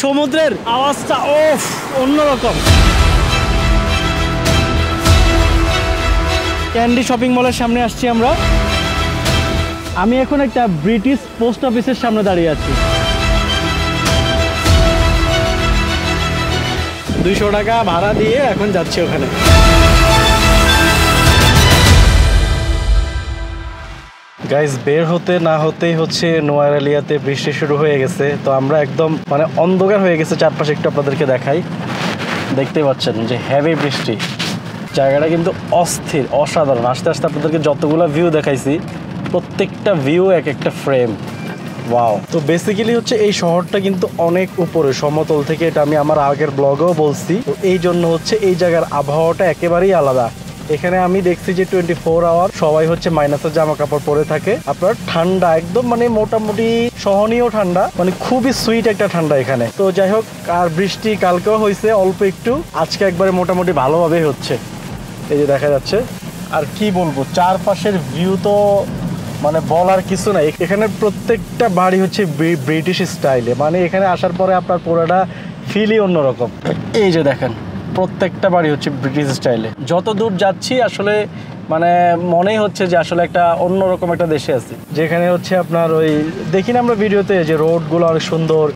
সমুদ্রের আওয়াজটা ওফ অন্যরকম। ক্যান্ডি শপিং মলের সামনে আসছি আমরা। আমি এখন একটা ব্রিটিশ পোস্ট অফিসের সামনে দাঁড়িয়ে আছি। 200 টাকা ভাড়া দিয়ে এখন যাচ্ছি ওখানে। গাইজ বের হতে না হতেই হচ্ছে নোয়ারালিয়াতে বৃষ্টি শুরু হয়ে গেছে। তো আমরা একদম মানে অন্ধকার হয়ে গেছে চারপাশে, একটু আপনাদেরকে দেখাই। দেখতেই পাচ্ছেন যে হেভি বৃষ্টি। জায়গাটা কিন্তু অস্থির, অসাধারণ। আস্তে আস্তে আপনাদেরকে যতগুলো ভিউ দেখাইছি প্রত্যেকটা ভিউ এক একটা ফ্রেম। ওয়াও। তো বেসিক্যালি হচ্ছে এই শহরটা কিন্তু অনেক উপরে সমতল থেকে, এটা আমি আমার আগের ব্লগেও বলছি। তো এই জন্য হচ্ছে এই জায়গার আবহাওয়াটা একেবারেই আলাদা। এখানে আমি দেখছি যে 24 আওয়ার সবাই হচ্ছে মাইনাসের জামা কাপড় পরে থাকে। আপনার ঠান্ডা একদম মানে মোটামুটি সহনীয় ঠান্ডা, মানে খুবই সুইট একটা ঠান্ডা এখানে। তো যাই হোক, আর বৃষ্টি কালকেও হয়েছে অল্প একটু, আজকে একবারে মোটামুটি ভালোভাবেই হচ্ছে। এই যে দেখা যাচ্ছে। আর কি বলবো, চারপাশের ভিউ তো মানে বলার কিছু নাই। এখানে প্রত্যেকটা বাড়ি হচ্ছে ব্রিটিশ স্টাইলে, মানে এখানে আসার পরে আপনার পুরোটা ফিলই অন্যরকম। এই যে দেখেন প্রত্যেকটা বাড়ি হচ্ছে ব্রিটিশ স্টাইলে। যত দূর যাচ্ছি আসলে মানে মনেই হচ্ছে যে আসলে একটা অন্যরকম একটা দেশে আছি, যেখানে হচ্ছে আপনার ওই দেখি না আমরা ভিডিওতে যে রোডগুলো অনেক সুন্দর,